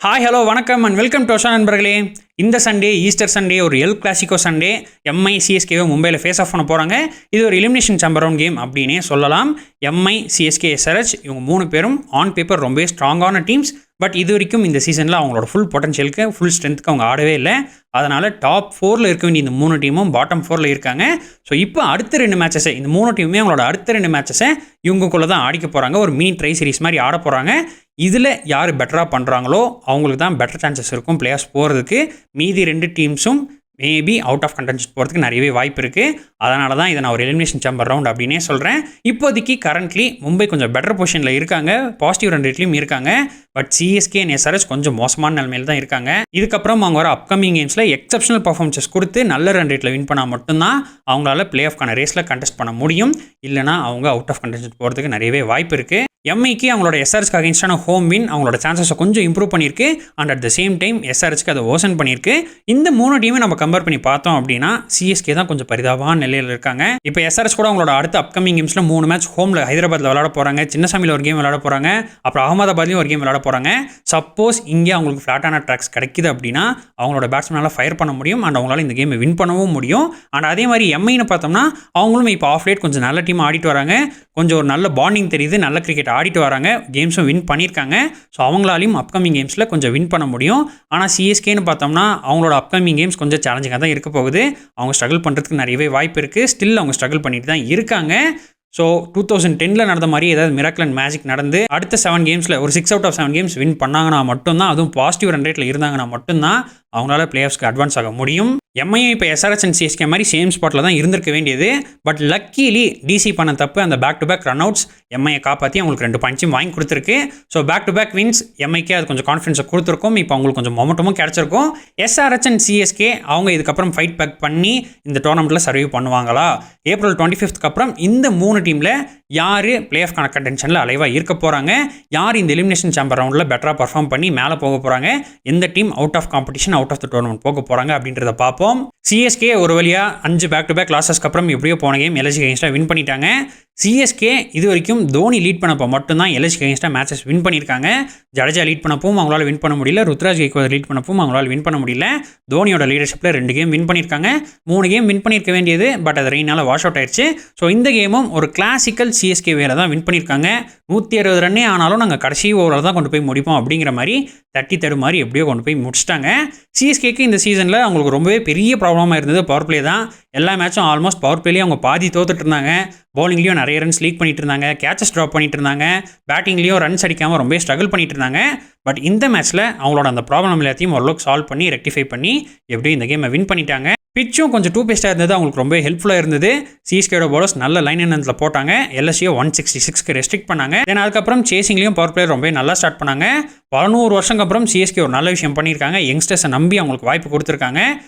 Hi hello வணக்கம் and welcome to ஓஷா நண்பர்களே. இந்த சண்டே ஈஸ்டர் சண்டே ஒரு எல் கிளாசிக்கோ சண்டே எம்ஐ சிஎஸ்கேவை மும்பையில் ஃபேஸ் ஆஃப் பண்ண போகிறாங்க. இது ஒரு எலிமினேஷன் சாம்பர் ரவுண்ட் கேம் அப்படின்னே சொல்லலாம். எம்ஐ சிஎஸ்கே எஸ்ஆர்ஹெச் இவங்க 3 பேரும் ஆன் பேப்பர் ரொம்பவே ஸ்ட்ராங்கான டீம்ஸ். பட் இது வரைக்கும் இந்த சீசனில் அவங்களோட ஃபுல் பொட்டன்ஷியலுக்கு ஃபுல் ஸ்ட்ரென்த்துக்கு அவங்க ஆடவே இல்லை. அதனால் டாப் 4ல் இருக்க வேண்டிய இந்த 3 டீமும் பாட்டம் 4ல் இருக்காங்க. ஸோ இப்போ அடுத்த 2 மேட்சஸை இந்த 3 டீமுமே அவங்களோட அடுத்த 2 மேட்சஸை இவங்கக்குள்ளே தான் ஆடிக்க போகிறாங்க. ஒரு மினி ட்ரை சீரிஸ் மாதிரி ஆட போகிறாங்க. இதில் யார் பெட்டராக பண்ணுறாங்களோ அவங்களுக்கு தான் பெட்டர் சான்சஸ் இருக்கும் பிளேயர்ஸ் போகிறதுக்கு. மீதி 2 டீம்ஸும் மேபி அவுட் ஆஃப் கண்டென்ஷன் போகிறதுக்கு நிறையவே வாய்ப்பு இருக்குது. அதனால தான் இதை நான் ஒரு எலிமினேஷன் சாம்பர் ரவுண்ட் அப்படின்னே சொல்கிறேன். இப்போதைக்கு கரண்ட்லி மும்பை கொஞ்சம் பெட்டர் பொசிஷனில் இருக்காங்க, பாசிட்டிவ் ரன் ரேட்லையும் இருக்காங்க. பட் சிஎஸ்கே அண்ட் எஸ்ஆர்ஹெச் கொஞ்சம் மோசமான நிலைமையில் தான் இருக்காங்க. இதுக்கப்புறம் அவங்க வர அப்கமிங் கேம்ஸில் எக்ஸப்ஷனல் பர்ஃபார்மன்ஸஸ் கொடுத்து நல்ல ரன் ரேட்டில் வின் பண்ணால் மட்டும்தான் அவங்களால பிளே ஆஃப்கான ரேஸில் கண்டெஸ்ட் பண்ண முடியும். இல்லைனா அவங்க அவுட் ஆஃப் கண்டென்ஷன் போகிறதுக்கு நிறையவே வாய்ப்பு இருக்குது. எம்ஐக்கு அவங்களோட எஸ்ஆர்ஹெச்க்கு அகேன்ஸ்டான ஹோம் வின் அவங்களோட சான்சஸை கொஞ்சம் இம்ப்ரூவ் பண்ணியிருக்கு. And at the same time எஸ்ஆர்ஹெச்க்கு அதை ஓசன் பண்ணியிருக்கு. இந்த 3 டீமை நம்ம கம்பேர் பண்ணி பார்த்தோம் அப்படின்னா சிஎஸ்கே தான் கொஞ்சம் பரிதாபமான நிலையில் இருக்காங்க. இப்போ எஸ்ஆர்ஹெச் கூட அவங்களோட அடுத்த அப்கமிங் கேம்ஸில் 3 மேட்ச் ஹோமில் ஹைதராபாத்தில் விளையாட போகிறாங்க, சின்னசாமியில் ஒரு கேம் விளையாட போகிறாங்க, அப்புறம் அகமதாபாத்லையும் ஒரு கேம் விளையாட போகிறாங்க. சப்போஸ் இங்கே அவங்களுக்கு ஃப்ளாட்டான ட்ராக்ஸ் கிடைக்குது அப்படின்னா அவங்களோட பேட்ஸ்மேனால் ஃபயர் பண்ண முடியும். அண்ட் அவங்களால இந்த கேமை வின் பண்ணவும் முடியும். அண்ட் அதே மாதிரி எம்ஐன்னு பார்த்தோம்னா அவங்களும் இப்போ ஆஃப் லேட் கொஞ்சம் நல்ல டீம் ஆடிட்டு வராங்க. கொஞ்சம் ஒரு நல்ல பாண்டிங் தெரியுது, நல்ல கிரிக்கெட் ஆடிட்டு வராங்க, கேம்ஸும் வின் பண்ணியிருக்காங்க. ஸோ அவங்களாலையும் அப்கமிங் கேம்ஸில் கொஞ்சம் வின் பண்ண முடியும். ஆனால் சிஎஸ்கேன்னு பார்த்தோம்னா அவங்களோட அப்கமிங் கேம்ஸ் கொஞ்சம் சேலஞ்சிங்காக தான் இருக்க போகுது. அவங்க ஸ்ட்ரகிள் பண்ணுறதுக்கு நிறையவே வாய்ப்பு இருக்குது. ஸ்டில் அவங்க ஸ்ட்ரகிள் பண்ணிட்டு தான் இருக்காங்க. ஸோ 2010 நடந்த மாதிரி ஏதாவது மிராக்கிள் அண்ட் மேஜிக் நடந்து அடுத்த 7 கேம்ஸில் ஒரு 6 out of 7 கேம்ஸ் வின் பண்ணாங்கன்னா மட்டும்தான், அதுவும் பாசிட்டிவ் ரன் ரேட்டில் இருந்தாங்கன்னா மட்டும்தான் அவங்களால பிளே ஆஃப்ஸ்க்கு அட்வான்ஸ் ஆக முடியும். எம்ஐயும் இப்போ எஸ்ஆர்ஹெச் அண்ட் சிஎஸ்கே மாதிரி சேம் ஸ்பாட்டில் தான் இருந்திருக்க வேண்டியது. பட் லக்கிலி டிசி பண்ண தப்பு அந்த back to back run outs எம்ஐயை காப்பாற்றி அவங்களுக்கு 2 பாயிண்ட்ஸும் வாங்கி கொடுத்துருக்கு. So back to back wins எம்ஐக்கே அது கொஞ்சம் கான்ஃபிடன்ஸை கொடுத்துருக்கும். இப்போ அவங்களுக்கு கொஞ்சம் மொமெண்டமும் கிடச்சிருக்கும். எஸ்ஆர்ஹெச் அண்ட் சிஎஸ்கே அவங்க இதுக்கப்புறம் ஃபைட் பேக் பண்ணி இந்த டோர்னமெண்ட்டில் சர்வ் பண்ணுவாங்களா? ஏப்ரல் 25க்கு அப்புறம் இந்த 3 டீமில் யார் பிளே ஆஃப் கண்டென்ஷனில் அலைவாக இருக்க போகிறாங்க, யார் இந்த எலிமினேஷன் சாம்பர் ரவுண்டில் பெட்டராக பர்ஃபார்ம் பண்ணி மேலே போக போகிறாங்க, எந்த team out of competition out of the tournament போக போகிறாங்க அப்படின்றத பார்ப்போம். சிஎஸ்கே ஒரு வழியாக 5 பேக் டு பேக் லாஸஸ்க்கு அப்புறம் எப்படியோ போன கேம் எல்எஸ்ஜி அகேன்ஸ்டாக வின் பண்ணிட்டாங்க. சிஎஸ்கே இது வரைக்கும் தோனி லீட் பண்ணப்போ மட்டும்தான் எல்எஸ்ஜி அகேன்ஸ்டாக மேட்சஸ் வின் பண்ணியிருக்காங்க. ஜடேஜா லீட் பண்ணப்பவும் அவங்களால வின் பண்ண முடியல, ருத்ராஜ் கெய்க்வாட் லீட் பண்ணப்பவும் அவங்களால வின் பண்ண முடியல. தோனியோட லீடர்ஷிப்பில் 2 கேம் வின் பண்ணியிருக்காங்க. 3 கேம் வின் பண்ணியிருக்க வேண்டியது, பட் அது ரெயினால் வாஷ் அவுட் ஆயிடுச்சு. ஸோ இந்த கேமும் ஒரு கிளாசிக்கல் சிஎஸ்கே வேலை தான் வின் பண்ணியிருக்காங்க. 160 ரன்னே ஆனாலும் நாங்கள் கடைசி ஓவரில் தான் கொண்டு போய் முடிப்போம் அப்படிங்கிற மாதிரி தடு மாதிரி எப்படியோ கொண்டு போய் முடிச்சிட்டாங்க. சிஎஸ்கேக்கு இந்த சீசனில் அவங்களுக்கு ரொம்பவே பெரிய ப்ராப்ளமாக இருந்தது பவர் பிளே தான். எல்லா மேட்சும் ஆல்மோஸ்ட் பவர் பிளேலேயே அவங்க பாதி தோத்துட்டு இருந்தாங்க. பவுலிங்லேயும் நிறைய ரன்ஸ் லீக் பண்ணிட்டு இருந்தாங்க, கேச்சஸ் ட்ராப் பண்ணிட்டு இருந்தாங்க, பேட்டிங்லேயும் ரன்ஸ் அடிக்காமல் ரொம்ப ஸ்ட்ரகிள் பண்ணிட்டு இருந்தாங்க. பட் இந்த மேட்ச்சில் அவங்களோட அந்த ப்ராப்ளம் எல்லாத்தையும் ஓரளவுக்கு சால்வ் பண்ணி ரெக்டிஃபை பண்ணி எப்படியும் இந்த கேமை வின் பண்ணிட்டாங்க. பிச்சும் கொஞ்சம் 2 பேஸ்டாக இருந்தது, அவங்களுக்கு ரொம்ப ஹெல்ப்ஃபுல்லாக இருந்தது. சிஎஸ்கேட பவுலர்ஸ் நல்ல லைன் எண்ணத்தில் போட்டாங்க. எல்எஸ்சியை 166க்கு ரெஸ்ட்ரிக்ட் பண்ணாங்க. தென் அதுக்கப்புறம் சேசிங்லேயும் பவர் பிளேயர் ரொம்ப நல்லா ஸ்டார்ட் பண்ணாங்க. 11 வருஷங்க அப்புறம் சிஎஸ்கே ஒரு நல்ல விஷயம் பண்ணியிருக்காங்க. யங்ஸ்டர்ஸை நம்பி அவங்களுக்கு வாய்ப்பு கொடுத்துருக்காங்க.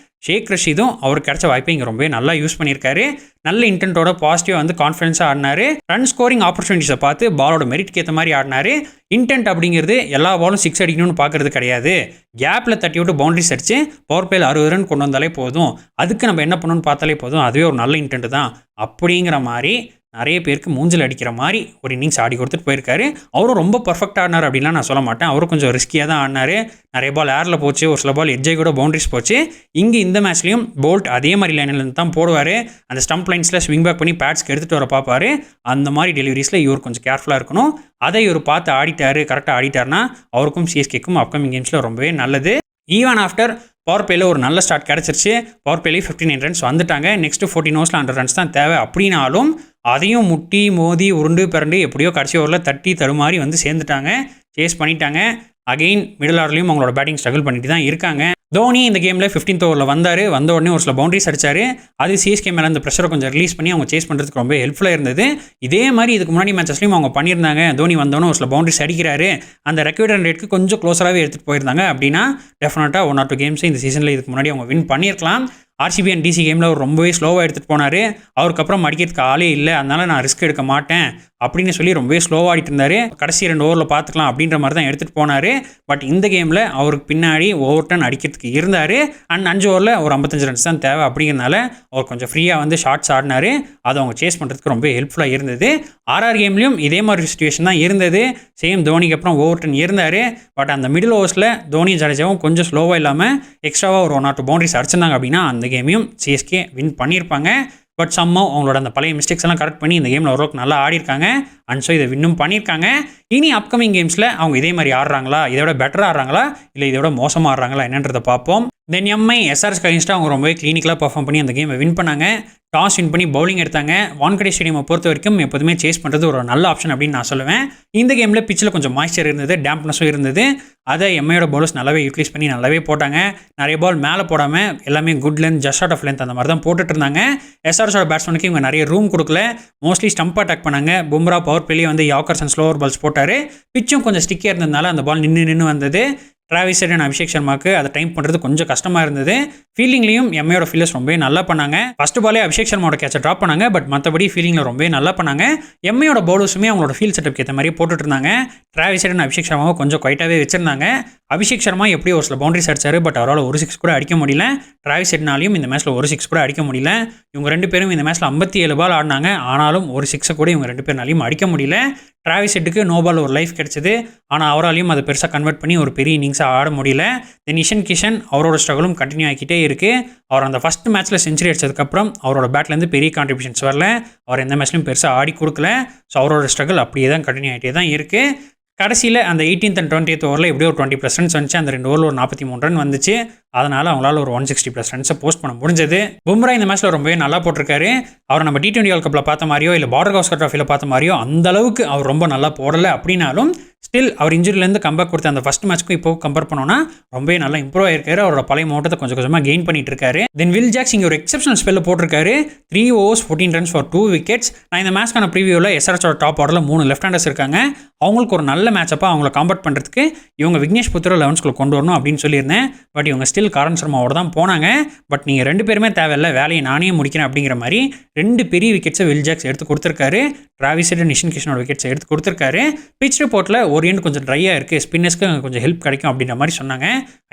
ஷேக் ரஷீதும் அவருக்கு கிடைச்ச வாய்ப்பை இங்கே ரொம்பவே நல்லா யூஸ் பண்ணியிருக்காரு. நல்ல இன்டென்ட்டோட பாசிட்டிவாக வந்து கான்ஃபிடன்ஸாக ஆடினாரு. ரன் ஸ்கோரிங் ஆப்பர்ச்சுனிட்டிஸை பார்த்து பாலோட மெரிட்க்கு ஏற்ற மாதிரி ஆடினாரு. இன்டென்ட் அப்படிங்கிறது எல்லா பாலும் 6 அடிக்கணும்னு பார்க்கறது கிடையாது. கேப்பில் தட்டி விட்டு பவுண்டரிஸ் அடிச்சு பவர் பிளேயில் 60 ரன் கொண்டு வந்தாலே போதும். அதுக்கு நம்ம என்ன பண்ணணும்னு பார்த்தாலே போதும். அதுவே ஒரு நல்ல இன்டென்ட் தான் அப்படிங்கிற மாதிரி நிறைய பேருக்கு மூஞ்சில் அடிக்கிற மாதிரி ஒரு இன்னிங்ஸ் ஆடி கொடுத்துட்டு போயிருக்காரு. அவரும் ரொம்ப பர்ஃபெக்டாக ஆடினார் அப்படின்லாம் நான் சொல்ல மாட்டேன். அவரும் கொஞ்சம் ரிஸ்கியாக தான் ஆடினார். நிறைய பால் ஏரில் போச்சு, ஒரு சில பால் எட்ஜை கூட பவுண்டரிஸ் போச்சு. இங்கே இந்த மேட்ச்லேயும் போல்ட் அதே மாதிரி லைனில் தான் போடுவார். அந்த ஸ்டம்ப் லைன்ஸில் ஸ்விங் பேக் பண்ணி பேட்ஸ்க்கு எடுத்துகிட்டு வர பார்ப்பார். அந்த மாதிரி டெலிவரிஸில் இவர் கொஞ்சம் கேர்ஃபுல்லாக இருக்கணும். அதை இவர் பார்த்து ஆடிட்டார், கரெக்டாக ஆடிட்டார்னா அவருக்கும் சிஎஸ்கேக்கும் அப்கமிங் கேம்ஸில் ரொம்பவே நல்லது. ஈவன் ஆஃப்டர் பவர் பிளேயில் ஒரு நல்ல ஸ்டார்ட் கிடச்சிருச்சு. பவர் பிளேலேயே 59 ரன்ஸ் வந்துட்டாங்க. நெக்ஸ்ட்டு 14 ஓவர்ஸில் 100 ரன்ஸ் தான் தேவை. அப்படின்னாலும் அதையும் முட்டி மோதி உருண்டு பிறண்டு எப்படியோ கடைசி ஓவரில் தட்டி தடுமாறி வந்து சேர்ந்துட்டாங்க, சேஸ் பண்ணிட்டாங்க. அகெயின் மிடில் ஆர்லையும் அவங்களோட பேட்டிங் ஸ்ட்ரகிள் பண்ணிட்டு தான் இருக்காங்க. தோனி இந்த கேமில் 15th ஓவரில் வந்த உடனே ஒரு சில பவுண்டரிஸ் அடித்தார். அது சிஎஸ்கே மேலே அந்த ப்ரெஷரை கொஞ்சம் ரிலீஸ் பண்ணி அவங்க சேஸ் பண்ணுறதுக்கு ரொம்ப ஹெல்ப்ஃபுல்லாக இருந்தது. இதே மாதிரி இதுக்கு முன்னாடி மேட்சஸ்லையும் அவங்க பண்ணியிருந்தாங்க. தோனி வந்தோன்னே ஒரு சில பவுண்டரிஸ் அடிக்கிறாரு, அந்த ரெக்வயர்ட் ரன் ரேட்டுக்கு கொஞ்சம் க்ளோஸராகவே எடுத்துகிட்டு போயிருந்தாங்க அப்படின்னா டெஃபினட்டாக 1 or 2 கேம்ஸை இந்த சீசனில் இதுக்கு முன்னாடி அவங்க வின் பண்ணியிருக்கலாம். ஆர்சிபி அண்ட் டிசி கேமில் அவர் ரொம்பவே ஸ்லோவாக எடுத்துகிட்டு போனார். அவருக்கு அப்புறம் அடிக்கிறதுக்கு ஆளே இல்லை, அதனால நான் ரிஸ்க் எடுக்க மாட்டேன் அப்படின்னு சொல்லி ரொம்பவே ஸ்லோவாக ஆடிட்டு இருந்தார். கடைசி 2 ஓவரில் பார்த்துக்கலாம் அப்படின்ற மாதிரி தான் எடுத்துகிட்டு போனார். பட் இந்த கேமில் அவருக்கு பின்னாடி ஓவர் டன் அடிக்கிறதுக்கு இருந்தார். அண்ட் 5 ஓவரில் ஒரு 55 ரன்ஸ் தான் தேவை. அப்படிங்கிறனால அவர் கொஞ்சம் ஃப்ரீயாக வந்து ஷார்ட்ஸ் ஆடினார். அதை அவங்க சேஸ் பண்ணுறதுக்கு ரொம்ப ஹெல்ப்ஃபுல்லாக இருந்தது. ஆர்ஆர் கேம்லையும் இதே மாதிரி சுச்சுவேஷன் தான் இருந்தது. சேம் தோனிக்கு அப்புறம் ஓவர் டன் இருந்தார். பட் அந்த மிடில் ஓவர்ஸில் தோனி ஜடேஜாவும் கொஞ்சம் ஸ்லோவாக இல்லாமல் எக்ஸ்ட்ராவாக ஒரு 1 or 2 பவுண்டரிஸ் அடிச்சிருந்தாங்க அப்படின்னா அந்த கேமையும் சிஎஸ்கே வின் பண்ணியிருப்பாங்க. பட் சம்மா அவங்களோட அந்த பழைய மிஸ்டேக்ஸ் எல்லாம் கரெக்ட் பண்ணி இந்த கேமில் ஓரளவுக்கு நல்லா ஆடிருக்காங்க. அண்ட் ஸோ இதை வின்னும் பண்ணியிருக்காங்க. இனி அப்கமிங் கேம்ஸில் அவங்க இதே மாதிரி ஆடுறாங்களா, இதை விட பெட்டராக ஆடுறாங்களா, இல்லை இதை விட மோசமாக ஆடுறாங்களா என்னன்றதை பார்ப்போம். தென் எம்ஐ எஸ்ஆர்எஸ் அகைன்ஸ்டாக அவங்க ரொம்பவே கிளினிக்கலாக பர்ஃபார்ம் பண்ணி அந்த கேமை வின் பண்ணாங்க. டாஸ் வின் பண்ணி பவுலிங் எடுத்தாங்க. வான்கடே ஸ்டேடியமை பொறுத்த வரைக்கும் எப்போதுமே சேஸ் பண்ணுறது ஒரு நல்ல ஆப்ஷன் அப்படின்னு நான் சொல்லுவேன். இந்த கேமில் பிச்சில் கொஞ்சம் மாய்ஸ்சர் இருந்தது, டேம்ப்னஸும் இருந்தது. அதை எம்ஐயோட பவுலர்ஸ் நல்லாவே யூட்டிலைஸ் பண்ணி நல்லாவே போட்டாங்க. நிறைய பால் மேலே போடாமல் எல்லாமே good length, just out of length அந்த மாதிரி தான் போட்டுட்டு இருந்தாங்க. எஸ்ஆர்எஸோட பேட்ஸ்மேனுக்கு இவங்க நிறைய ரூம் கொடுக்கல, மோஸ்ட்லி ஸ்டம்ப் அட்டாக் பண்ணாங்க. பும்ரா பவர் பிளேயே வந்து யாக்கர்ஸ் அண்ட் ஸ்லோவர் பால்ஸ் போட்டார். பிச்சும் கொஞ்சம் ஸ்டிக்கியாக இருந்ததுனால அந்த பால் நின்று வந்தது. டிராவிஸ் ஹெட் அண்ட் அபிஷேக் சர்மாக்கு அதை டைம் பண்ணுறது கொஞ்சம் கஷ்டமாக இருந்தது. ஃபீல்டிங்லையும் எம்ஐயோட ஃபீல்டர்ஸ் ரொம்பவே நல்லா பண்ணாங்க. ஃபர்ஸ்ட் பாலே அபிஷேக் சர்மாவோட கேட்சை ட்ராப் பண்ணாங்க. பட் மற்றபடி ஃபீல்டிங்கில் ரொம்பவே நல்லா பண்ணாங்க. எம்ஐயோட பவுலர்ஸுமே அவங்களோட ஃபீல்ட் செட்டப்க்கு ஏற்ற மாதிரியே போட்டுட்டு இருந்தாங்க. டிராவிஸ் ஹெட் அண்ட் அபிஷேக் சர்மாவை கொஞ்சம் குவைட்டாகவே வச்சிருந்தாங்க. அபிஷேக் சர்மா எப்படி ஒரு சில பவுண்டரிஸ் அடிச்சார். பட் அவரால் ஒரு 6 கூட அடிக்க முடியல. டிராவிஸ் ஹெட்னாலையும் இந்த மேட்ச்சில் ஒரு 6 கூட அடிக்க முடியல. இவங்க 2 பேரும் இந்த மேட்ச்சில் 57 பால் ஆடினாங்க. ஆனாலும் ஒரு 6 கூட இவங்க 2 பேர்னாலையும் அடிக்க முடியல. டிராவிஸ் ஹெட்டுக்கு நோ பால் ஒரு லைஃப் கிடைச்சது. ஆனால் அவராலையும் அதை பெருசாக கன்வெர்ட் பண்ணி ஒரு பெரிய இன்னிங்ஸாக ஆட முடியல. தென் இஷன் கிஷன் அவரோட ஸ்ட்ரகிளும் கண்டினியூ ஆகிக்கிட்டே இருக்குது. அவர் அந்த ஃபஸ்ட் மேட்ச்சில் செஞ்சுரி அடிச்சதுக்கப்புறம் அவரோட பேட்லேருந்து பெரிய கான்ட்ரிபியூஷன்ஸ் வரல. அவர் எந்த மேட்ச்லையும் பெருசாக ஆடி கொடுக்கல. ஸோ அவரோட ஸ்ட்ரகிள் அப்படியே தான் கண்டினியூ ஆகிட்டே தான் இருக்குது. கடைசியில் அந்த 18th and 20th ஓவரில் எப்படியோ ஒரு 20+ ரன்ஸ் வந்துச்சு. அந்த 2 ஓவரில் ஒரு 43 ரன் வந்துச்சு. அதனால் அவங்களால ஒரு 160+ ரன்ஸை போஸ்ட் பண்ண முடிஞ்சது. பும்ரா இந்த மேட்ச்சில் ரொம்பவே நல்லா போட்டிருக்காரு. அவர் நம்ம T20 வேர்ல்ட் கப்பில் பார்த்த மாதிரியோ இல்லை பார்டர் கவாஸ்கர் ட்ராஃபியில் பார்த்த மாதிரியோ அந்த அளவுக்கு அவர் ரொம்ப நல்லா போடலை அப்படின்னாலும் ஸ்டில் அவர் இன்ஜுரியிலேருந்து கம்பேக் கொடுத்த அந்த ஃபஸ்ட் மேட்ச்க்கும் இப்போ கம்பேர் பண்ணோன்னா ரொம்பவே நல்லா இம்ப்ரூவ் ஆயிருக்காரு. அவரோட பழைய மோட்டத்தை கொஞ்சம் கொஞ்சமாக கெயின் பண்ணிட்டு இருக்காரு. தென் வில் ஜாக்ஸ் இங்கே ஒரு எக்ஸப்ஷனல் ஸ்பெல்ல போட்டிருக்காரு. 3 overs 14 runs for 2 wickets. நான் இந்த மேட்ச்க்கான ப்ரீவியூவில் எஸ்ஆர்எஸோட டாப் ஆர்டரில் 3 லெஃப்ட் ஹேண்டர்ஸ் இருக்காங்க. அவங்களுக்கு ஒரு நல்ல மேட்சப்பாக அவங்கள காம்பேட் பண்ணுறதுக்கு இவங்க விக்னேஷ் புத்திர 11 கொண்டு வரணும் அப்படின்னு சொல்லியிருந்தேன். பட் இவங்க ஸ்டில் காரன் சர்மாவோட தான் போனாங்க. பட் நீங்கள் 2 பேருமே தேவையில்லை, வேலையை நானே முடிக்கிறேன் அப்படிங்கிற மாதிரி 2 பெரிய விக்கெட்ஸை வில் ஜாக்ஸ் எடுத்து கொடுத்துருக்காரு. டிராவிஸ் ஹெட், நிஷன் கிஷனோட விக்கெட்ஸை எடுத்து கொடுத்துருக்காரு. பிச் ரிப்போர்ட்டில் ஒரு எண்ட் கொஞ்சம் ட்ரையாக இருக்குது, ஸ்பின்னர்ஸ்க்கு கொஞ்சம் ஹெல்ப் கிடைக்கும் அப்படின்ற மாதிரி சொன்னாங்க.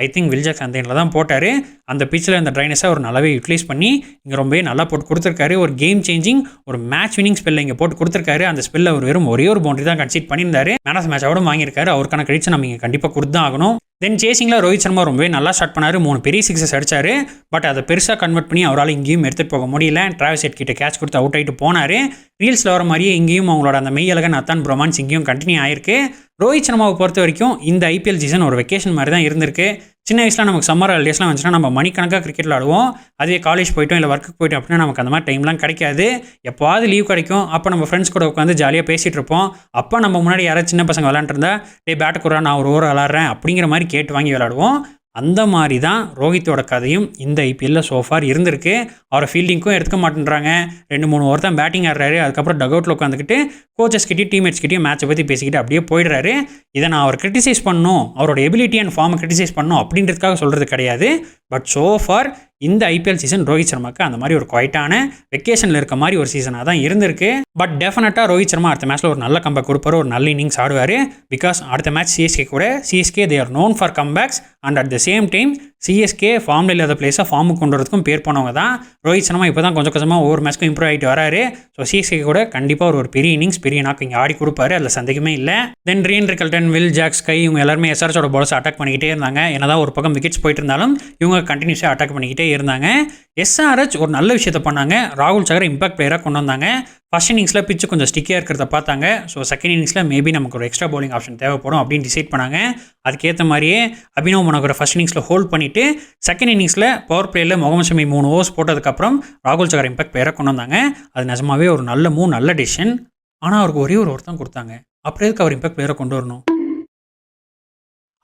ஐ திங்க் வில் ஜாக்ஸ் அந்த எண்டில் தான் போட்டார். அந்த பிச்சில் அந்த ட்ரைனஸை அவர் நல்லாவே யூட்டிலைஸ் பண்ணி இங்கே ரொம்பவே நல்லா போட்டு கொடுத்துருக்காரு. ஒரு கேம் சேஞ்சிங், ஒரு மேட்ச் வினிங் ஸ்பெல்லை இங்கே போட்டு கொடுத்துருக்காரு. அந்த ஸ்பெல்ல அவர் வெறும் ஒரே ஒரு பவுண்டரி தான் கன்சீட் பண்ணியிருந்தாரு. மேன் ஆஃப் மேட்ச் அவார்டும் வாங்கியிருக்காரு. அவருக்கான கிரெடிட்ஸை நம்ம இங்கே கண்டிப்பாக கொடுத்து தான் ஆகணும். தென் சேசிங்கில் ரோஹித் சர்மா ரொம்பவே நல்லா ஸ்டார்ட் பண்ணார். 3 பெரிய 6 அடிச்சார். பட் அதை பெருசாக கன்வெர்ட் பண்ணி அவரால் இங்கேயும் எடுத்துகிட்டு போக முடியல. டிராவிஸ் ஹெட் கிட்ட கேட்ச் கொடுத்து அவுட் ஆகிட்டு போனார். ரீல்ஸில் வர மாதிரியே இங்கேயும் அவங்களோட அந்த மெய்யழகன் அத்தான் ப்ரொமான்ஸ் இங்கேயும் கண்டினியூ ஆயிருக்கு. ரோஹித் சர்மாவை பொறுத்த வரைக்கும் இந்த ஐபிஎல் சீசன் ஒரு வெக்கேஷன் மாதிரி தான் இருந்திருக்கு. சின்ன வயசில் நமக்கு சம்மர் ஹாலிடேஸ்லாம் வந்துச்சுன்னா நம்ம மணிக்கணக்காக கிரிக்கெட் விளாடுவோம். அதே காலேஜ் போய்ட்டோம் இல்லை ஒர்க்குக்கு போய்ட்டோம் அப்படின்னா நமக்கு அந்த மாதிரி டைம்லாம் கிடைக்காது. எப்போவாது லீவ் கிடைக்கும். அப்போ நம்ம ஃப்ரெண்ட்ஸ் கூட உட்காந்து ஜாலியாக பேசிகிட்டு இருப்போம். அப்போ நம்ம முன்னாடி யாராவது சின்ன பசங்க விளாண்டுருந்தா பேட்டு குறா நான் ஒரு ஓவர் விளாட்றேன் அப்படிங்கிற மாதிரி கேட்டு வாங்கி விளாடுவோம். அந்த மாதிரி தான் ரோஹித்தோட கதையும் இந்த ஐபிஎல்ல சோஃபார் இருந்திருக்கு. அவரை ஃபீல்டிங்க்கும் எடுத்துக்க மாட்டேன்றாங்க. 2-3 ஓவர் தான் பேட்டிங் ஆடுறாரு. அதுக்கப்புறம் டக் அவுட்டில் உட்காந்துக்கிட்டு கோச்சஸ் கிட்டே டீம்மேட்ஸ் கிட்டே மேட்சை பற்றி பேசிக்கிட்டு அப்படியே போயிடுறாரு. இதை நான் அவர் கிரிட்டிசைஸ் பண்ணணும், அவரோட எபிலிட்டி அண்ட் ஃபார்மை கிரிட்டிசைஸ் பண்ணணும் அப்படின்றதுக்காக சொல்கிறது கிடையாது. பட் சோஃபார் இந்த ஐபிஎல் சீசன் ரோஹித் சர்மாக்கு அந்த மாதிரி ஒரு குவைட்டான வெக்கேஷனில் இருக்க மாதிரி ஒரு சீசனாக தான் இருந்திருக்கு. பட் டெஃபினட்டாக ரோஹித் சர்மா அடுத்த மேட்ச்சில் ஒரு நல்ல கம்பேக் கொடுப்பாரு, ஒரு நல்ல இன்னிங்ஸ் ஆடுவார். பிகாஸ் அடுத்த match CSK they are known for comes back. And at the same time CSK ஃபார்மில் இல்லாத பிளேஸாக ஃபார்முக்கு கொண்டு வரதுக்கும் பேர் போனவங்க தான். ரோஹித் சர்மா இப்போ தான் கொஞ்சம் கொஞ்சமாக ஒவ்வொரு மேட்ச்க்கும் இம்ப்ரூவ் ஆகிட்டு வராரு. ஸோ சிஎஸ்கே கூட கண்டிப்பாக ஒரு பெரிய இன்னிங்ஸ், பெரிய நாக்கு இங்கே ஆடி கொடுப்பாரு, அதில் சந்தேகமே இல்லை. தென் ரீன் ரிக்கல்டன், வில் ஜாக்ஸ், கை இவங்க எல்லாருமே எஸ்ஆர்எஸோட பால்ஸ் அட்டாக் பண்ணிக்கிட்டே இருந்தாங்க. என்னதான் ஒரு பக்கம் விக்கெட்ஸ் போயிட்டு இருந்தாலும் இவங்க கண்டினியூஸாக அட்டாக் பண்ணிக்கிட்டே இருந்தாங்க. எஸ்ஆர்எச் ஒரு நல்ல விஷயத்தை பண்ணாங்க. ராகுல் சகரை இம்பாக்ட் பிளேயராக கொண்டு வந்தாங்க. ஃபர்ஸ்ட் இன்னிங்ஸில் பிச்சு கொஞ்சம் ஸ்டிக்கியாக இருக்கிறத பார்த்தாங்க. ஸோ செகண்ட் இன்னிங்ஸில் மேபி நமக்கு ஒரு எக்ஸ்ட்ரா பவுலிங் ஆப்ஷன் தேவைப்படும் அப்படின்னு டிசைட் பண்ணாங்க. அதுக்கேற்ற மாதிரியே அபினவ் மனோகரை ஃபர்ஸ்ட் இன்னிங்ஸில் ஹோல்ட் பண்ணிவிட்டு செகண்ட் இன்னிங்ஸில் பவர் பிளேயில் முகமது ஷமி 3 overs போட்டதுக்கப்புறம் ராகுல் சகர் இம்பாக்ட் பிளேயராக கொண்டு வந்தாங்க. அது நிஜமாவே ஒரு நல்ல மூவ், நல்ல டிசிஷன். ஆனால் அவருக்கு ஒரே ஒரு ஓவர் தான் கொடுத்தாங்க. அப்புறம் எதுக்கு அவர் இம்பாக்ட் பிளேயரை கொண்டு வரணும்?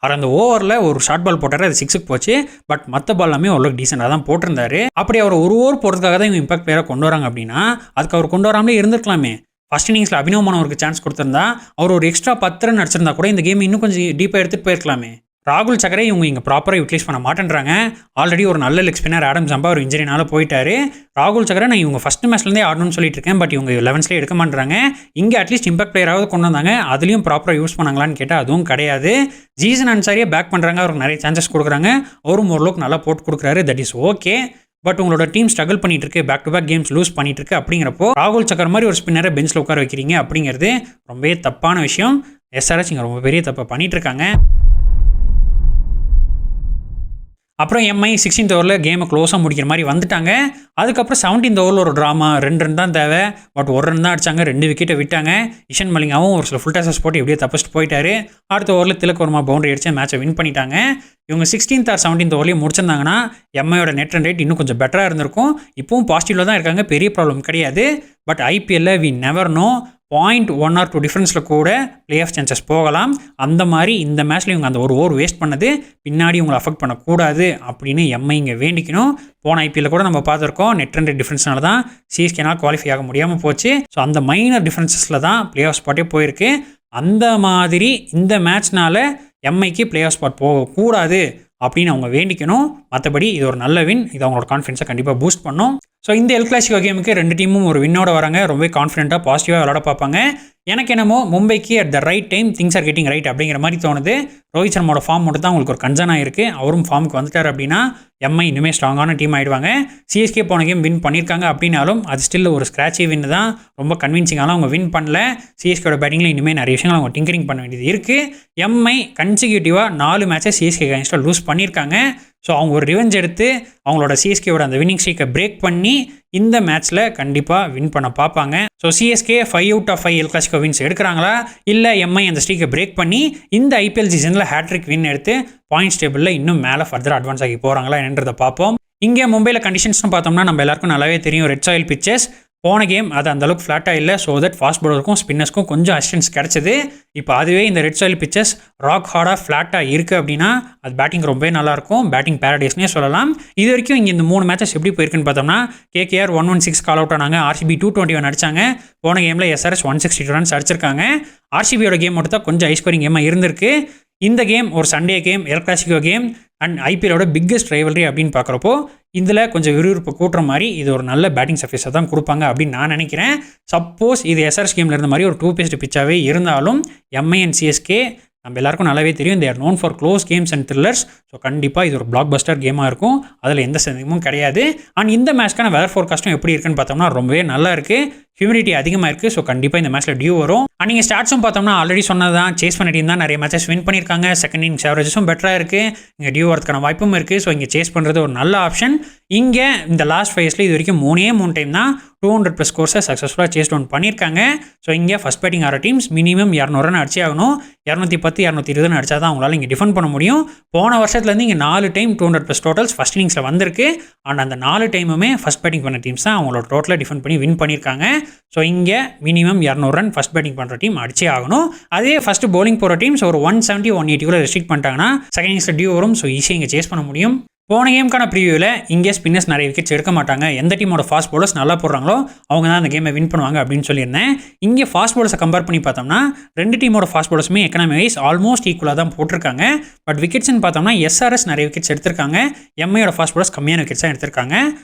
அவர் அந்த ஓவரில் ஒரு ஷார்ட் பால் போட்டார், அது 6க்கு போச்சு. பட் மற்ற பால் எல்லாமே ஓரளவுக்கு டீசெண்டாக தான் போட்டிருந்தாரு. அப்படி அவர் ஒரு ஓவர் போடுறதுக்காக தான் இவங்க இம்பாக்ட் பிளேயரை கொண்டு வராங்க அப்படின்னா அதுக்கு அவர் கொண்டு வராமலே இருந்திருக்கலாமே. ஃபர்ஸ்ட் இன்னிங்ஸில் அபினவ் மனோகருக்கு சான்ஸ் கொடுத்துருந்தா அவர் ஒரு எக்ஸ்ட்ரா 10 ரன் அடிச்சிருந்தா கூட இந்த கேம் இன்னும் கொஞ்சம் டீப்பாக எடுத்துகிட்டு போயிருக்கலாமே. ராகுல் சக்கரை இவங்க இங்கே ப்ராப்பராக யூட்டிலைஸ் பண்ண மாட்டேன்றாங்க. ஆல்ரெடி ஒரு நல்ல லெக் ஸ்பின்னர் ஆடம் ஜம்பா ஒரு இன்ஜரினால போயிட்டாரு. ராகுல் சக்கரை நான் இவங்க ஃபஸ்ட் மேட்ச்லேருந்தே ஆடணும்னு சொல்லிட்டு இருக்கேன், பட் இவங்க 11ஸ்லேயே எடுக்க மாட்டேறாங்க. இங்கே அட்லீஸ்ட் இம்பாக்ட் பிளேயராவது கொண்டு வந்தாங்க, அதுலேயும் ப்ராப்பராக யூஸ் பண்ணாங்களான்னு கேட்டால் அதுவும் கிடையாது. ஜீசன் அன்சாரியை பேக் பண்ணுறாங்க, அவருக்கு நிறைய சான்சஸ் கொடுக்குறாங்க, அவரும் ஓரளவுக்கு நல்லா போட்டு கொடுக்குறாரு, தட் இஸ் ஓகே. பட் உங்களோட டீம் ஸ்ட்ரகிள் பண்ணிட்டு இருக்கு, back to back games lose பண்ணிட்டு இருக்கு அப்படிங்கிறப்போ ராகுல் சக்கர் மாதிரி ஒரு ஸ்பின்னரை பெஞ்சில் உட்கார வைக்கிறீங்க அப்படிங்கிறது ரொம்பவே தப்பான விஷயம். எஸ்ஆர்எச் இங்கே ரொம்ப பெரிய தப்பை பண்ணிட்டு இருக்காங்க. அப்புறம் எம்ஐ 16th ஓவரில் கேமை க்ளோஸாக முடிக்கிற மாதிரி வந்துட்டாங்க. அதுக்கப்புறம் 17th ஓவரில் ஒரு ட்ராமா, 2 ரன் தான் தேவை, பட் 1 ரன் தான் அடிச்சாங்க, 2 விக்கெட்டை விட்டாங்க. இஷன் மலிங்காவும் ஒரு சில ஃபுல் டாஸஸ் போட்டு எப்படியே தப்பிச்சுட்டு போயிட்டாரு. அடுத்த ஓவரில் திலக் வர்மா பவுண்டரி அடிச்சு மேட்சை வின் பண்ணிட்டாங்க. இவங்க 16th or 17th ஓவர்லேயே முடிச்சிருந்தாங்கன்னா எம்ஐயோட நெட் ரன் ரேட் இன்னும் கொஞ்சம் பெட்டராக இருந்திருக்கும். இப்போவும் பாசிட்டிவில் தான் இருக்காங்க, பெரிய ப்ராப்ளம் கிடையாது. பட் ஐபிஎல்ல வி நெவர் நோ, 0.1 or 2 டிஃப்ரென்ஸில் கூட பிளே ஆஃப் சான்சஸ் போகலாம். அந்த மாதிரி இந்த மேட்ச்சில் இவங்க அந்த ஒரு ஓவர் வேஸ்ட் பண்ணது பின்னாடி உங்களை அஃபெக்ட் பண்ணக்கூடாது அப்படின்னு எம்ஐ இங்கே வேண்டிக்கணும். போன ஐபிஎல்ல கூட நம்ம பார்த்துருக்கோம், நெட் ரன் ரேட் டிஃப்ரென்ஸ்னால தான் சிஎஸ்கேனால் குவாலிஃபை ஆக முடியாமல் போச்சு. ஸோ அந்த மைனர் டிஃப்ரென்சஸில் தான் பிளே ஆஃப் ஸ்பாட்டே போயிருக்கு. அந்த மாதிரி இந்த மேட்ச்னால எம்ஐக்கு பிளே ஆஃப் ஸ்பாட் போகக்கூடாது அப்படின்னு அவங்க வேண்டிக்கணும். மற்றபடி இது ஒரு நல்ல வின், இது அவங்களோட கான்ஃபிடன்ஸை கண்டிப்பாக பூஸ்ட் பண்ணும். ஸோ இந்த எல் கிளாசிக்கோ கேமுக்கு 2 டீமும் ஒரு வின்னோட வராங்க, ரொம்பவே கான்ஃபிடென்ட்டாக பாசிட்டிவாக விளாட பார்ப்பாங்க. எனக்கு என்னமோ மும்பைக்கு at the right time things are getting right அப்படிங்கிற மாதிரி தோணுது. ரோஹித் சர்மாவோட ஃபார்ம் மட்டும் தான் உங்களுக்கு ஒரு கன்சர்னாக இருக்குது. அவரும் ஃபார்முக்கு வந்துட்டார் அப்படின்னா எம்ஐ இன்னுமே ஸ்ட்ராங்கான டீம் ஆகிடுவாங்க. சிஎஸ்கே போன கேம் வின் பண்ணியிருக்காங்க அப்படின்னாலும் அது ஸ்டில் ஒரு ஸ்க்ராட்சி வின் தான், ரொம்ப கன்வின்சிங்காலாம் அவங்க வின் பண்ணல. சிஎஸ்கேயோட பேட்டிங்கில் இனிமேல் நிறைய விஷயங்கள் அவங்க டிங்கரிங் பண்ண வேண்டியது இருக்குது. எம்ஐ கன்சிக்யூட்டிவாக 4 மேட்சை சிஎஸ்கே அகைன்ஸ்டாக லூஸ் பண்ணியிருக்காங்க. ஸோ அவங்க ஒரு ரிவெஞ்ச் எடுத்து அவங்களோட சிஎஸ்கேவோட அந்த வின்னிங் ஸ்ட்ரீக்கை பிரேக் பண்ணி இந்த மேட்ச்சில் கண்டிப்பாக வின் பண்ண பார்ப்பாங்க. So CSK 5 out of 5 L Clasico wins எடுக்கிறாங்களா, இல்லை எம்ஐ அந்த ஸ்ட்ரீக்கை பிரேக் பண்ணி இந்த ஐபிஎல் சீசனில் ஹேட்ரிக் வின் எடுத்து பாயிண்ட்ஸ் டேபிளில் இன்னும் மேலே ஃபர்தர் அட்வான்ஸ் ஆகி போகிறாங்களா என்றதை பார்ப்போம். இங்கே மும்பையில் கண்டிஷன்ஸ்னு பார்த்தோம்னா நம்ம எல்லாருக்கும் நல்லாவே தெரியும், ரெட் சாயில் பிச்சஸ். போன கேம் அது அந்தளவுக்கு ஃப்ளாட்டாக இல்லை, ஸோ தட் ஃபாஸ்ட் பவுலருக்கும் ஸ்பின்னர்ஸ்க்கும் கொஞ்சம் அசிஸ்டன்ஸ் கிடச்சிது. இப்போ அதுவே இந்த ரெட் சாயில் பிச்சஸ் ராக் ஹார்டாக ஃப்ளாட்டாக இருக்குது அப்படின்னா அது பேட்டிங் ரொம்பவே நல்லாயிருக்கும், பேட்டிங் பேரடைஸ்னே சொல்லலாம். இது வரைக்கும் இங்கே இந்த 3 மேட்சஸ் எப்படி போயிருக்குன்னு பார்த்தோம்னா கேகேஆர் 116 கால் அவுட் ஆனாங்க, ஆர்சிபி 221 அடிச்சாங்க. போன கேமில் எஸ்ஆர்எஸ் 162 ரன்ஸ் அடிச்சிருக்காங்க. ஆர்சிபியோட கேம் மட்டும் தான் கொஞ்சம் ஹை ஸ்கோரிங் கேமாக இருந்திருக்கு. இந்த கேம் ஒரு Sunday game, el clasico game and ஐபிஎலோட பிக்கஸ்ட் ரைவல்ரி அப்படின்னு பார்க்குறப்போ இதில் கொஞ்சம் விறுவிறுப்பு கூட்டுற மாதிரி இது ஒரு நல்ல பேட்டிங் சர்ஃபேஸை தான் கொடுப்பாங்க அப்படின்னு நான் நினைக்கிறேன். சப்போஸ் இது எஸ்ஆர்எஸ் கேமில் இருந்த மாதிரி ஒரு 2 பேஸ்ட் பிச்சாகவே இருந்தாலும் எம்ஐ அண்ட் சிஎஸ்கே நம்ம எல்லாருக்கும் நல்லாவே தெரியும், they are known for close games and thrillers. So கண்டிப்பாக இது ஒரு பிளாக் பஸ்டர் கேமாக இருக்கும், அதில் எந்த சந்தேகமும் கிடையாது. அண்ட் இந்த மேட்ச்க்கான வெதர் ஃபோர்காஸ்ட்டும் எப்படி இருக்குன்னு பார்த்தோம்னா ரொம்பவே நல்லா இருக்குது, ஹியூமிடிட்டி அதிகமாக இருக்குது. ஸோ கண்டிப்பாக இந்த மேட்ச்சில் டியூ வரும். அண்ட் நீங்கள் ஸ்டாட்ஸும் பார்த்தோம்னா ஆல்ரெடி சொன்னது தான், சேஸ் பண்ண டீம் தான் நிறைய மேட்சஸ் வின் பண்ணியிருக்காங்க, செகண்ட் இன்னிங்ஸ் ஆவரேஜஸும் பெட்டராக இருக்குது, இங்கே டியூ வரதுக்கான வாய்ப்பும் இருக்குது. ஸோ இங்கே சேஸ் பண்ணுறது ஒரு நல்ல ஆப்ஷன். இங்கே இந்த லாஸ்ட் 5 இயர்ஸில் இது வரைக்கும் 3 டைம் தான் 200+ ஸ்கோர்ஸை சக்ஸஸ்ஃபுல்லாக சேஸ் டவுன் பண்ணியிருக்காங்க. ஸோ இங்கே ஃபஸ்ட் பேட்டிங் ஆகிற டீம்ஸ் மினிமம் 200 ரன் அடிச்சே ஆகணும், 210 220 ரன் அடிச்சா தான் அவங்களால இங்கே டிஃபெண்ட் பண்ண முடியும். போன வருஷத்துலேருந்து இங்கே 4 டைம் 200+ டோட்டல்ஸ் ஃபஸ்ட் இன்னிங்ஸில் வந்திருக்கு. அண்ட் அந்த 4 டைமுமே ஃபஸ்ட் பேட்டிங் பண்ண டீம்ஸ் தான் அவங்களோட டோட்டலாக டிஃபெண்ட் பண்ணி வின் பண்ணியிருக்காங்க. ஸோ இங்கே மினிமம் 200 ரன் ஃபஸ்ட் பேட்டிங் பண்ணுற டீம் அடிச்சே ஆகணும். அதே ஃபஸ்ட்டு bowling போகிற டீம்ஸ் ஒரு 170 180 ரெஸ்ட்ரிக்ட் பண்ணிட்டாங்கன்னா செகண்ட் இன்னிங்ஸில் டியூ வரும். ஸோ ஈஸியாக இங்கே சேஸ் பண்ண முடியும். போன கேமுக்கான ப்ரிவியூவில் இங்கே ஸ்பின்னர்ஸ் நிறைய விக்கெட்ஸ் எடுக்க மாட்டாங்க, எந்த டீமோட ஃபாஸ்ட் பவுலர்ஸ் நல்லா போடுறாங்களோ அவங்க தான் அந்த கேமை வின் பண்ணுவாங்க அப்படின்னு சொல்லியிருந்தேன். இங்கே ஃபாஸ்ட் பவுலர்ஸை கம்பேர் பண்ணி பார்த்தோம்னா 2 டீமோட ஃபாஸ்ட் பவுலர்ஸுமே எக்கனாமி வைஸ் ஆல்மோஸ்ட் ஈக்குவலாக தான் போட்டிருக்காங்க. பட் விக்கெட்ஸ்ன்னு பார்த்தோம்னா எஸ்ஆர்எஸ் நிறைய விக்கெட்ஸ் எடுத்திருக்காங்க, எம்ஐயோட ஃபாஸ்ட் பவுலர்ஸ் கம்மியான விக்கெட்ஸ் தான் எடுத்திருக்காங்க.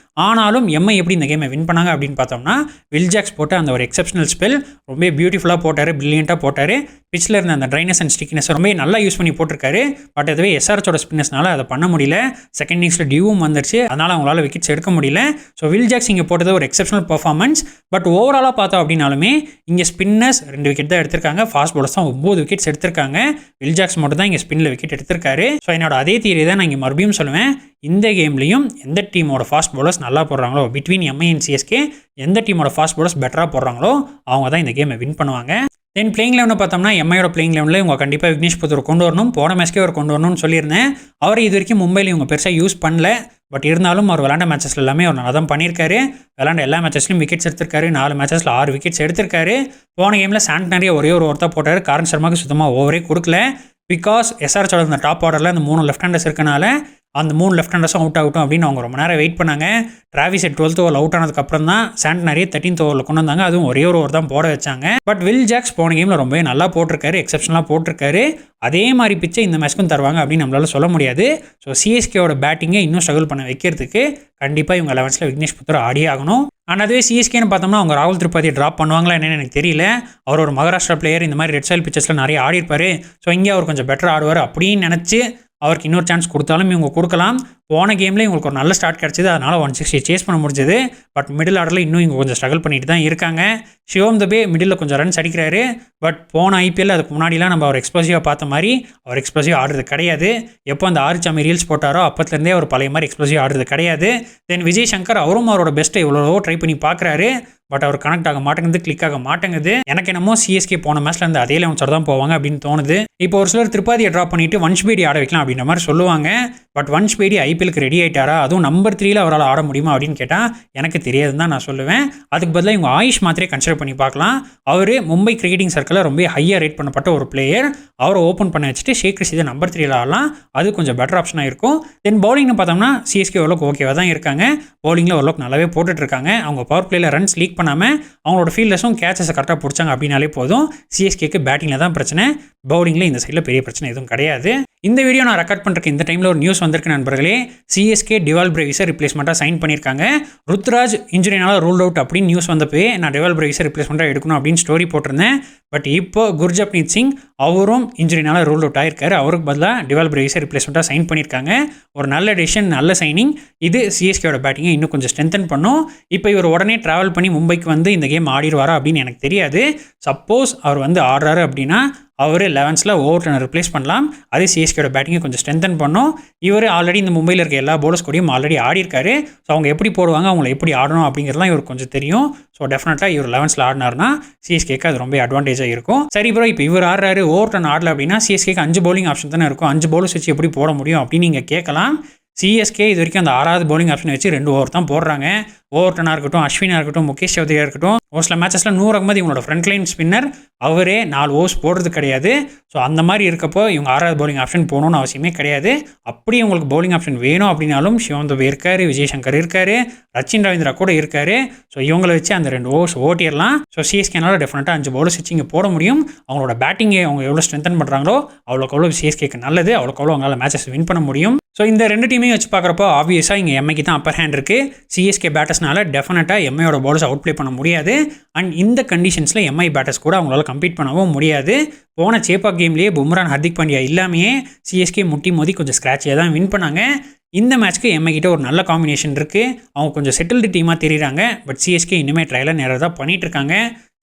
ஆனாலும் எம்ஐ எப்படி இந்த கேமை வின் பண்ணாங்க அப்படின்னு பார்த்தோம்னா வில் ஜாக்ஸ் போட்ட அந்த ஒரு எக்ஸப்ஷனல் ஸ்பெல் ரொம்ப பியூட்டிஃபுல்லாக போட்டார், பிரில்லியண்ட்டாக போட்டார். பிச்சில் இருந்த அந்த ட்ரைனஸ் அண்ட் ஸ்டிக்னஸ் ரொம்ப நல்லா யூஸ் பண்ணி போட்டிருக்காரு. பட் அதுவே எஸ்ஆர்எஸோட ஸ்பின்னர்ஸ்னால அதை பண்ண முடியல. செகண்ட் இன்னிங்ஸில் டியூவும் வந்துருச்சு, அதனால் அவங்களால விக்கெட்ஸ் எடுக்க முடியல. ஸோ வில் ஜாக்ஸ் இங்கே போட்டது ஒரு எக்ஸப்ஷனல் பர்ஃபார்மன்ஸ். பட் ஓவராலாக பார்த்தோம் அப்படின்னாலுமே இங்கே ஸ்பின்னர்ஸ் 2 விக்கெட் தான் எடுத்திருக்காங்க, ஃபாஸ்ட் பவுலர்ஸ் தான் 9 விக்கெட்ஸ் எடுத்திருக்காங்க. வில் ஜாக்ஸ் மட்டும் தான் இங்கே ஸ்பின்னில் விக்கெட் எடுத்திருக்காரு. ஸோ என்னோட அதே தியரி தான் நான் இங்கே மறுபடியும் சொல்லுவேன், இந்த கேம்லையும் எந்த டீமோட ஃபாஸ்ட் பவுலர்ஸ் நல்லா போடுறாங்களோ, பிட்வீன் எம்ஐ அண்ட் சிஎஸ்கே எந்த டீமோட ஃபாஸ்ட் பவுலர்ஸ் பெட்டராக போடுறாங்களோ அவங்க தான் இந்த கேமை வின் பண்ணுவாங்க. தென் பிளேயிங் லெவனை பார்த்தோம்னா எம்ஐயோட பிளேயிங் லெவனில் இவங்க கண்டிப்பாக விக்னேஷ் புத்தூர் கொண்டு வரணும், போன மேட்ச்க்கே அவர் கொண்டு வரணும்னு சொல்லியிருந்தேன். அவர் இது வரைக்கும் மும்பையில் இவங்க பெருசாக யூஸ் பண்ணல. பட் இருந்தாலும் அவர் விளாண்ட மேட்சஸில் எல்லாமே அவர் நல்லா தான் பண்ணியிருக்காரு. விளாண்ட எல்லா மேட்சஸ்லையும் விக்கெட்ஸ் எடுத்திருக்காரு, 4 மேட்சஸில் 6 விக்கெட்ஸ் எடுத்திருக்காரு. போன கேமில் சாண்டனரியை ஒரே ஒரு ஓவர் தான் போட்டார், காரன் சர்மாவுக்கு சுத்தமாக ஓவரே கொடுக்கல. பிகாஸ் எஸ்ஆர்எஸோட இந்த டாப் ஆர்டரில் அந்த 3 லெஃப்ட் ஹேண்டர்ஸ் இருக்கனால அந்த 3 லெஃப்ட் ஹேண்டர்ஸும் அவுட் ஆகட்டும் அப்படின்னு அவங்க ரொம்ப நேரம் வெயிட் பண்ணாங்க. டிராவிஸ் 12th ஓவரில் அவுட் ஆனதுக்கப்புறம் தான் சாண்டனரியை 13th ஓவரில் கொண்டு வந்தாங்க. அதுவும் ஒரே ஒரு ஓவர் தான் போட வச்சாங்க. பட் வில் ஜாக்ஸ் போன கேமில் ரொம்பவே நல்லா போட்டிருக்காரு, எக்ஸப்ஷனலாக போட்டிருக்காரு. அதே மாதிரி பிச்சை இந்த மேட்ச்க்கும் தருவாங்க அப்படின்னு நம்மளால சொல்ல முடியாது. ஸோ சிஎஸ்கேவோட பேட்டிங்கை இன்னும் ஸ்ட்ரகிள் பண்ண வைக்கிறதுக்கு கண்டிப்பாக இவங்க 11th விக்னேஷ் புத்தர் ஆடி ஆகணும். அண்ட் அதுவே சிஎஸ்கேன்னு பார்த்தோம்னா அவங்க ராகுல் திரிபாதியை ட்ராப் பண்ணுவாங்களா என்னன்னு எனக்கு தெரியல. அவர் ஒரு மகாராஷ்டிரா பிளேயர், இந்த மாதிரி ரெட் சாயில் பிச்சர்ஸில் நிறைய ஆடி இருப்பார். ஸோ இங்கே அவர் கொஞ்சம் பெட்டர் ஆடுவார் அப்படின்னு நினச்சி அவருக்கு இன்னொரு சான்ஸ் கொடுத்தாலும் இவங்க கொடுக்கலாம். போன கேமில் இவங்களுக்கு ஒரு நல்ல ஸ்டார்ட் கிடச்சிது, அதனால் 160 சேஸ் பண்ண முடிஞ்சது. பட் மிடில் ஆர்டரில் இன்னும் இவங்க கொஞ்சம் ஸ்ட்ரகிள் பண்ணிட்டு தான் இருக்காங்க. சிவம் துபே மிடில் கொஞ்சம் ரன்ஸ் அடிக்கிறாரு. பட் போன ஐபிஎல் அதுக்கு முன்னாடிலாம் நம்ம அவர் எக்ஸ்ப்ளோசிவாக பார்த்த மாதிரி அவர் எக்ஸ்ப்ளோசிவ் ஆடுறது கிடையாது. எப்போ அந்த ஆர்ச்சாமி ரீல்ஸ் போட்டாரோ அப்போத்துலேருந்தே அவர் பழைய மாதிரி எக்ஸ்ப்ளோசிவ் ஆடுறது கிடையாது. தென் விஜய் சங்கர் அவரும் அவரோட பெஸ்ட்டை எவ்வளோ ட்ரை பண்ணி பார்க்குறாரு. பட் அவர் கனெக்ட் ஆக மாட்டேங்குது, கிளிக் ஆக மாட்டேங்குது. எனக்கு என்னமோ சிஎஸ்கே போன மேட்ச்ல இருந்து அதே 11 தான் போவாங்க அப்படின்னு தோணுது. இப்போ ஒரு சிலர் திரிபாதியை ட்ராப் பண்ணிட்டு வன்ஷ் பேடி ஆட வைக்கலாம் அப்படின்ற மாதிரி சொல்லுவாங்க. பட் வன்ஷ் பேடி ஐபிஎலுக்கு ரெடி ஆயிட்டாரா, அதுவும் நம்பர் 3ல அவரால் ஆட முடியுமா அப்படின்னு கேட்டால் எனக்கு தெரியாதுன்னு தான் நான் சொல்லுவேன். அதுக்கு பதிலாக இவங்க ஆயுஷ் மாத்திரே கன்சிடர் பண்ணி பார்க்கலாம். அவர் மும்பை கிரிக்கெட்டிங் சர்க்கிளில் ரொம்ப ஹையாக ரேட் பண்ணப்பட்ட ஒரு பிளேயர். அவரை ஓப்பன் பண்ண வச்சுட்டு ஷேக் ரஷீதை நம்பர் 3ல ஆடலாம், அது கொஞ்சம் பெட்டர் ஆப்ஷனாக இருக்கும். தென் பவுலிங்னு பார்த்தோம்னா சிஎஸ்கே ஓரளவுக்கு ஓகேவாக தான் இருக்காங்க. பவுலிங்கில் ஓரளவுக்கு நல்லாவே போட்டுட்டு இருக்காங்க. அவங்க பவர் பிளேயில் ரன்ஸ் லீக் பண்ணாமல் அவங்களோட ஃபீல்டர்ஸும் கேச்சஸை கரெக்டாக பிடிச்சாங்க அப்படின்னாலே போதும். சிஎஸ்கேக்கு பேட்டிங்கில் தான் பிரச்சனை, பவுலிங்கில் இந்த சைடில் பெரிய பிரச்சனை எதுவும் கிடையாது. இந்த வீடியோ நான் ரெக்கார்ட் பண்ணுறதுக்கு இந்த டைமில் ஒரு நியூஸ் வந்திருக்கு நண்பர்களே. சிஎஸ்கே டிவால் பிரேவிஸை ரிப்ளேஸ்மெண்ட்டாக சைன் பண்ணியிருக்காங்க. ருத்ராஜ் இன்ஜுரினால ரூல் அவுட் அப்படின்னு நியூஸ் வந்தப்பே நான் டிவால் பிரேவிஸை ரிப்ளேஸ்மெண்ட்டாக எடுக்கணும் அப்படின்னு ஸ்டோரி போட்டிருந்தேன். பட் இப்போ குர்ஜப்னீத் சிங் அவரும் இன்ஜுரினால ரூல் அவுட் ஆயிருக்காரு. அவருக்கு பதிலாக டிவால் பிரேவிஸை ரிப்ளேஸ்மெண்ட்டாக சைன் பண்ணியிருக்காங்க. ஒரு நல்ல டெசிஷன், நல்ல சைனிங். இது சிஎஸ்கேயோட பேட்டிங்கை இன்னும் கொஞ்சம் ஸ்ட்ரென்தன் பண்ணும். இப்போ இவர் உடனே ட்ராவல் பண்ணி மும்பைக்கு வந்து இந்த கேம் ஆடிடுவாரா அப்படின்னு எனக்கு தெரியாது. சப்போஸ் அவர் வந்து ஆடுறாரு அப்படின்னா அவர் 11th ஓவர்டனை ரிப்ளேஸ் பண்ணலாம். அது சிஎஸ்கேயோட பேட்டிங்கை கொஞ்சம் ஸ்ட்ரென்தன் பண்ணும். இவர் ஆல்ரெடி இந்த மும்பையில் இருக்க எல்லா போலர்ஸ் கூடயும் ஆல்ரெடி ஆடி இருக்காரு. ஸோ அவங்க எப்படி போடுவாங்க, அவங்களை எப்படி ஆடணும் அப்படிங்கிறதுலாம் இவருக்கு கொஞ்சம் தெரியும். ஸோ டெஃபினட்டாக இவர் 11th ஆடினார்னா சிஎஸ்கேக்கு அது ரொம்ப அட்வான்டேஜாக இருக்கும். சரி ப்ரோ, இப்போ இவர் ஆடுறாரு, ஓவர்டன் ஆடல அப்படின்னா சிஎஸ்கேக்கு 5 பவுலிங் ஆப்ஷன் தானே இருக்கும். 5 பவுலர்ஸ் வச்சு எப்படி போட முடியும் அப்படின்னு நீங்கள் கேட்கலாம். சிஎஸ்கே இது வரைக்கும் அந்த 6வது பவுலிங் ஆப்ஷன் வச்சு 2 ஓவர் தான் போடுறாங்க. ஓவர்டனாக இருக்கட்டும், அஸ்வினாக இருக்கட்டும், முகேஷ் சௌத்ரியாக இருக்கட்டும், ஒரு சில மேட்சஸில் 100 அகமது இவங்களோட ஃப்ரண்ட் லைன் ஸ்பின்னர் அவரே 4 ஓவர்ஸ் போடுறது கிடையாது. ஸோ அந்த மாதிரி இருக்கப்போ இவங்க 6வது பவுலிங் ஆப்ஷன் போகணும்னு அவசியமே கிடையாது. அப்படி உங்களுக்கு பவுலிங் ஆப்ஷன் வேணும் அப்படின்னாலும் சிவம் துபே இருக்காரு, விஜய் சங்கர் இருக்காரு, ரச்சின் ரவீந்திரா கூட இருக்காரு. ஸோ இவங்களை வச்சு அந்த 2 ஓவர்ஸ் ஓட்டிடலாம். ஸோ சிஎஸ்கேனால டெஃபினட்டாக 5 பவுலர்ஸ் வச்சு இங்கே போட முடியும். அவங்களோட பேட்டிங்கை அவங்க எவ்வளோ ஸ்ட்ரென்தன் பண்ணுறாங்களோ அவ்வளோக்கு அவ்வளோ சிஎஸ்கேக்கு நல்லது, அவ்வளோக்கு அவ்வளோ அவங்களால மேட்சஸ் வின் பண்ண முடியும். ஸோ இந்த 2 டீமையும் வச்சு பார்க்குறப்போ ஆப்வியஸாக இங்கே எம்ஐக்கு தான் அப்பர் ஹேண்ட் இருக்குது. சிஎஸ்கே பேட்டர்ஸ்னால டெஃபினட்டாக எம்ஐயோட பவுலர்ஸ் அவுட் ப்ளே பண்ண முடியாது. அண்ட் இந்த கண்டிஷன்ஸில் எம்ஐ பேட்டர்ஸ் கூட அவங்களால கம்பீட் பண்ணவும் முடியாது. போன சேப்பாக் கேம்லேயே பும்ரான், ஹர்திக் பாண்டியா இல்லாமையே சிஎஸ்கே முட்டி மோதி கொஞ்சம் ஸ்க்ராட்சியாக தான் வின் பண்ணாங்க. இந்த மேட்ச்க்கு எம்ஐ கிட்ட ஒரு நல்ல காம்பினேஷன் இருக்குது. அவங்க கொஞ்சம் செட்டில்டு டீமாக தெரியுறாங்க. பட் சிஎஸ்கே இன்னுமே ட்ரையலாக நேராக தான் பண்ணிகிட்டு இருக்காங்க.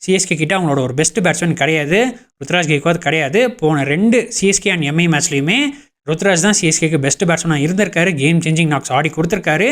சிஎஸ்கே கிட்ட அவங்களோட ஒரு பெஸ்ட் பேட்ஸ்மேன் கிடையாது, ருத்ராஜ் கெய்க்வாத் கிடையாது. போன 2 சிஎஸ்கே அண்ட் எம்ஐ மேட்ச்லேயுமே ருத்ராஜ் தான் சிஎஸ்கேக்கு பெஸ்ட் பேட்ஸ்மேனாக இருந்திருக்காரு. கேம் சேஞ்சிங் நாக்ஸ் ஆடி கொடுத்துருக்காரு.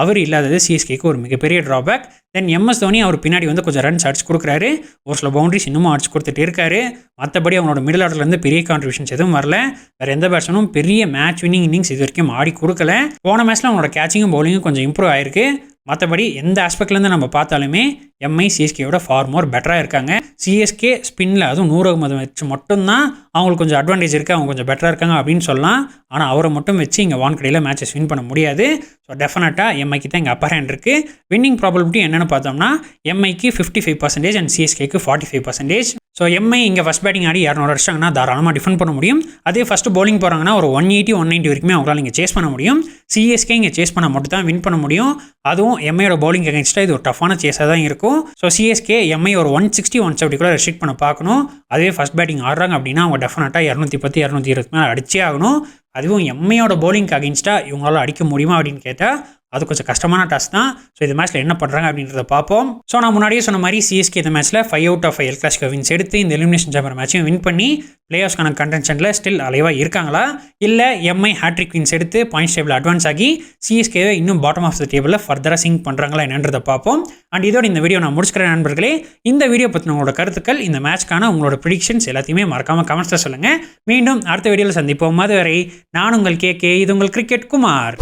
அவர் இல்லாதது சிஎஸ்கேக்கு ஒரு மிகப்பெரிய ட்ராபேக். தென் எம்எஸ் தோனி அவர் பின்னாடி வந்து கொஞ்சம் ரன்ஸ் அடிச்சு கொடுக்குறாரு. ஒரு சில பவுண்டரிஸ் இன்னமும் அடிச்சு கொடுத்துட்டு இருக்காரு. மற்றபடி அவங்களோட மிடில் ஆர்டர்லேருந்து பெரிய கான்ட்ரிபியூஷன்ஸ் எதுவும் வரல. வேறு எந்த பேட்ஸ்மேனும் பெரிய மேட்ச் வின்னிங் இன்னிங்ஸ் இது வரைக்கும் ஆடி கொடுக்கல. போன மேட்ச்சில் அவங்களோட கேச்சிங்கும் பவுலிங்கும் கொஞ்சம் இம்ப்ரூவ் ஆயிருக்கு. மற்றபடி எந்த ஆஸ்பெக்ட்லேருந்து நம்ம பார்த்தாலுமே எம்ஐ சிஎஸ்கேயோட ஃபார் மோர் பெட்டராக இருக்காங்க. சிஎஸ்கே ஸ்பின்னில் அதுவும் 100 அகமது வச்சு மட்டும்தான் அவங்களுக்கு கொஞ்சம் அட்வான்டேஜ் இருக்குது, அவங்க கொஞ்சம் பெட்டராக இருக்காங்க அப்படின்னு சொல்லலாம். ஆனால் அவரை மட்டும் வச்சு இங்கே வான்கடையில் மேட்சஸ் வின் பண்ண முடியாது. ஸோ டெஃபினட்டாக எம்ஐக்கு தான் இங்கே அப்பர் ஹேண்ட் இருக்குது. வின்னிங் ப்ராபபிலிட்டி என்னென்னு பார்த்தோம்னா எம்ஐக்கு 55% அண்ட் சிஎஸ்கேக்கு 45%. ஸோ எம்ஐ இங்கே ஃபஸ்ட் பேட்டிங் ஆடி 200 அடிச்சிட்டாங்கன்னா தாராளமாக டிஃபெண்ட் பண்ண முடியும். அதே ஃபஸ்ட்டு பவுலிங் போகிறாங்கன்னா ஒரு 180, 190 வரைக்குமே அவங்களால இங்கே சேஸ் பண்ண முடியும். சிஎஸ்கே இங்கே சேஸ் பண்ண மட்டும் தான் வின் பண்ண முடியும். அதுவும் எம்ஐயோட பவுலிங் அகேன்ஸ்டாக இது ஒரு டஃப்பான சேஸாக தான் இருக்கும். ஸோ சிஎஸ்கே எம்ஐ ஒரு 160, 170 கூட ரெஸ்ட்ரிக்ட் பண்ண பார்க்கணும். அதே ஃபஸ்ட் பேட்டிங் ஆடுறாங்க அப்படின்னா அவங்க டெஃபினட்டாக 210, 220 மேலே அடிச்சே ஆகணும். அதுவும் எம்ஐயோட பவுலிங்க்கு அகேன்ஸ்டாக இவங்களால அடிக்க முடியுமா அப்படின்னு கேட்டால் அது கொஞ்சம் கஷ்டமான டாஸ்க் தான். ஸோ இந்த மேட்ச்சில் என்ன பண்ணுறாங்க அப்படின்றத பார்ப்போம். ஸோ நான் முன்னாடியே சொன்ன மாதிரி சிஎஸ்கே இந்த மேட்ச்சில் 5 out of 5 L Clasico wins எடுத்து இந்த எலிமினேஷன் சாம்பர் மேட்சையும் வின் பண்ணி பிளே ஆஃப்ஸ்க்கான கண்டென்ஷனில் ஸ்டில் அலைவாக இருக்காங்களா, இல்லை எம்ஐ ஹேட்ரிக் வின்ஸ் எடுத்து பாயிண்ட்ஸ் டேபிள் அட்வான்ஸ் ஆகி சிஎஸ்கேவை இன்னும் பாட்டம் ஆஃப் த டேபிளில் ஃபர்தராக சிங்க் பண்ணுறாங்களா என்னன்றதை பார்ப்போம். அண்ட் இதோட இந்த வீடியோ நான் முடிச்சுக்கிறேன் நண்பர்களே. இந்த வீடியோ பற்றின உங்களோட கருத்துக்கள், இந்த மேட்ச்க்கான உங்களோட ப்ரிடிக்ஷன்ஸ் எல்லாத்தையுமே மறக்காமல் கமெண்ட்ஸில் சொல்லுங்கள். மீண்டும் அடுத்த வீடியோவில் சந்திப்போம். அதுவரை நான் உங்கள் கேகே, இது உங்கள் கிரிக்கெட் குமார்.